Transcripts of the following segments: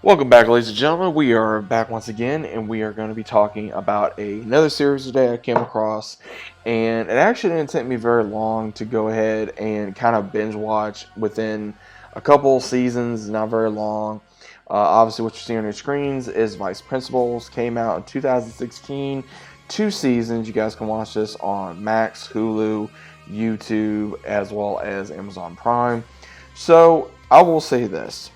Welcome back, ladies and gentlemen. We are back once again, and we are going to be talking about another series today I came across. And it actually didn't take me very long to go ahead and kind of binge watch within a couple seasons, not very long. Obviously, what you're seeing on your screens is Vice Principals. Came out in 2016, 2 seasons. You guys can watch this on Max, Hulu, YouTube, as well as Amazon Prime. So, I will say this.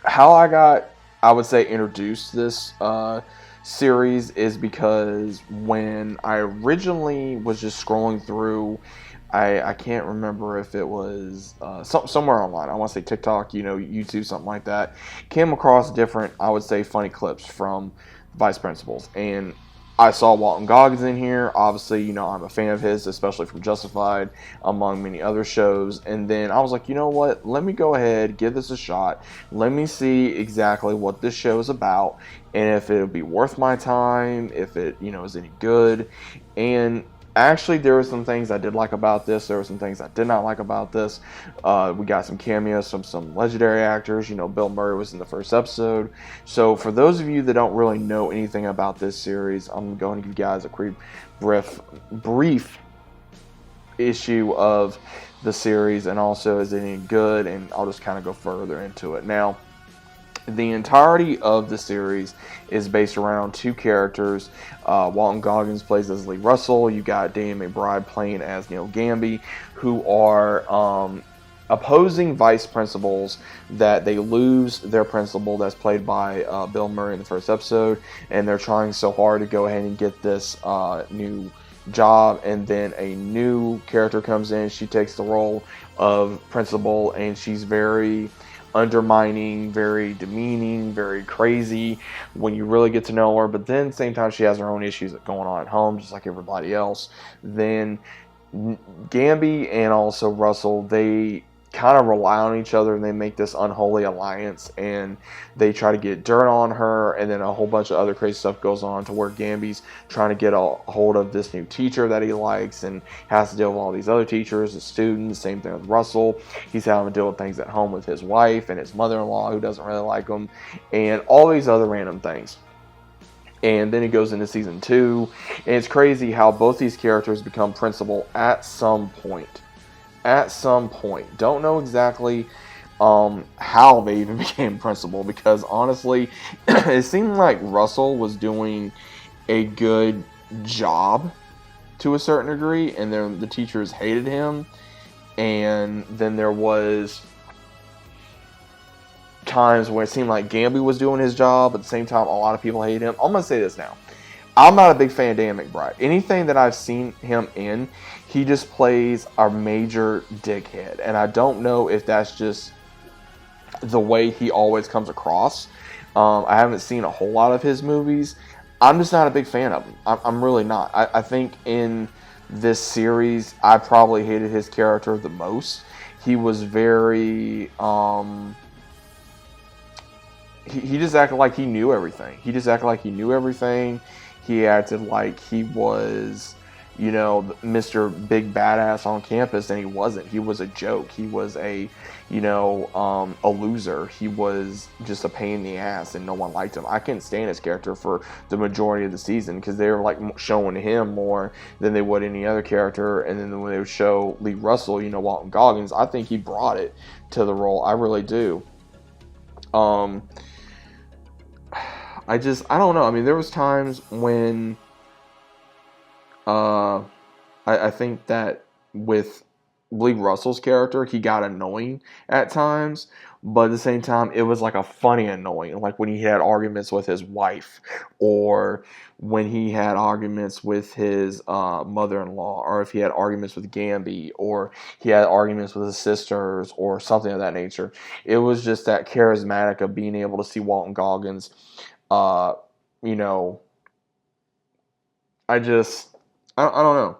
How I got, I would say, introduced to this series is because when I originally was just scrolling through, I can't remember if it was somewhere online. I want to say TikTok, YouTube, something like that. Came across different, I would say, funny clips from Vice Principals, and I saw Walton Goggins in here. Obviously, I'm a fan of his, especially from Justified, among many other shows. And then I was like, you know what? Let me go ahead, give this a shot. Let me see exactly what this show is about, and if it'll be worth my time, if it, is any good. And actually, there were some things I did like about this. There were some things I did not like about this. We got some cameos from some legendary actors. Bill Murray was in the first episode. So for those of you that don't really know anything about this series, I'm going to give you guys a brief issue of the series, and also is it any good, and I'll just kind of go further into it. Now, the entirety of the series is based around two characters. Walton Goggins plays as Lee Russell. You got Danny McBride playing as Neil Gamby, who are opposing vice principals that they lose their principal that's played by Bill Murray in the first episode, and they're trying so hard to go ahead and get this new job, and then a new character comes in. She takes the role of principal, and she's very undermining, very demeaning, very crazy when you really get to know her. But then at the same time, she has her own issues going on at home, just like everybody else. Then Gamby and also Russell, they kind of rely on each other, and they make this unholy alliance, and they try to get dirt on her, and then a whole bunch of other crazy stuff goes on to where Gamby's trying to get a hold of this new teacher that he likes, and has to deal with all these other teachers, the students. Same thing with Russell. He's having to deal with things at home with his wife and his mother-in-law, who doesn't really like him, and all these other random things. And then it goes into season 2, and it's crazy how both these characters become principal at some point. Don't know exactly how they even became principal, because honestly, it seemed like Russell was doing a good job to a certain degree, and then the teachers hated him. And then there was times where it seemed like Gamby was doing his job, at the same time a lot of people hate him. I'm going to say this now. I'm not a big fan of Dan McBride. Anything that I've seen him in, he just plays a major dickhead. And I don't know if that's just the way he always comes across. I haven't seen a whole lot of his movies. I'm just not a big fan of him. I'm really not. I think in this series, I probably hated his character the most. He was very... He just acted like he knew everything. He acted like he was, Mr. Big Badass on campus, and he wasn't. He was a joke. He was a loser. He was just a pain in the ass, and no one liked him. I couldn't stand his character for the majority of the season, because they were like showing him more than they would any other character. And then when they would show Lee Russell, Walton Goggins, I think he brought it to the role. I really do. I don't know. I mean, there was times when I think that with Lee Russell's character, he got annoying at times, but at the same time, it was like a funny annoying, like when he had arguments with his wife, or when he had arguments with his mother-in-law, or if he had arguments with Gamby, or he had arguments with his sisters, or something of that nature. It was just that charismatic of being able to see Walton Goggins. Uh, you know, I don't know.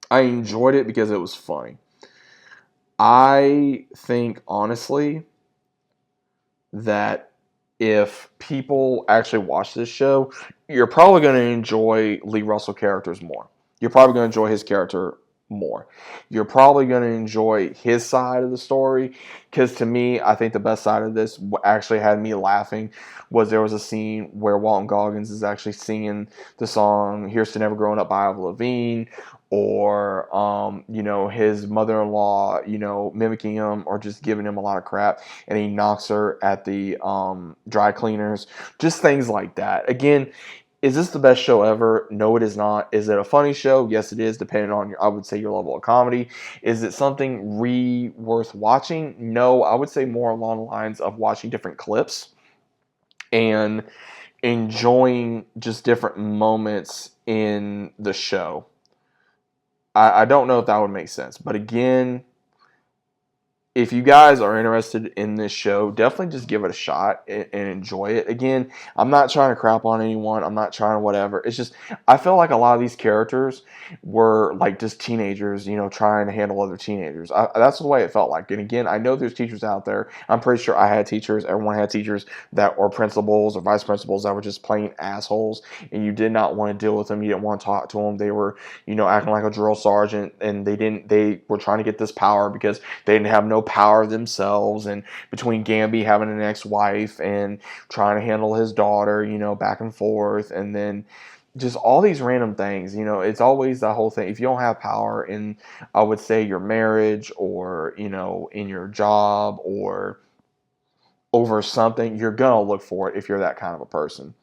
I enjoyed it because it was funny. I think, honestly, that if people actually watch this show, you're probably going to enjoy Lee Russell characters more. You're probably going to enjoy his character more. You're probably going to enjoy his side of the story, because to me, I think the best side of this actually had me laughing was there was a scene where Walton Goggins is actually singing the song "Here's to Never Growing Up" by Avril Lavigne, or his mother-in-law mimicking him or just giving him a lot of crap, and he knocks her at the dry cleaners, just things like that. Again, is this the best show ever? No, it is not. Is it a funny show? Yes, it is, depending on I would say, your level of comedy. Is it something worth watching? No, I would say more along the lines of watching different clips and enjoying just different moments in the show. I don't know if that would make sense. But again, if you guys are interested in this show, definitely just give it a shot and enjoy it. Again, I'm not trying to crap on anyone. I'm not trying to whatever. It's just, I feel like a lot of these characters were like just teenagers, trying to handle other teenagers. That's the way it felt like. And again, I know there's teachers out there. I'm pretty sure I had teachers. Everyone had teachers that were principals or vice principals that were just plain assholes, and you did not want to deal with them. You didn't want to talk to them. They were, acting like a drill sergeant, and they were trying to get this power because they didn't have no power themselves, and between Gamby having an ex-wife and trying to handle his daughter, back and forth, and then just all these random things, it's always that whole thing. If you don't have power in, I would say, your marriage, or, in your job, or over something, you're going to look for it if you're that kind of a person.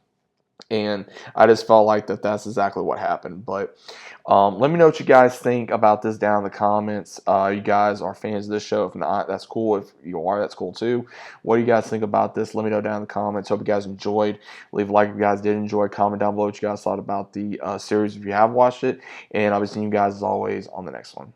And I just felt like that's exactly what happened. But let me know what you guys think about this down in the comments. You guys are fans of this show. If not, that's cool. If you are, that's cool too. What do you guys think about this? Let me know down in the comments. Hope you guys enjoyed. Leave a like if you guys did enjoy. Comment down below what you guys thought about the series if you have watched it. And I'll be seeing you guys as always on the next one.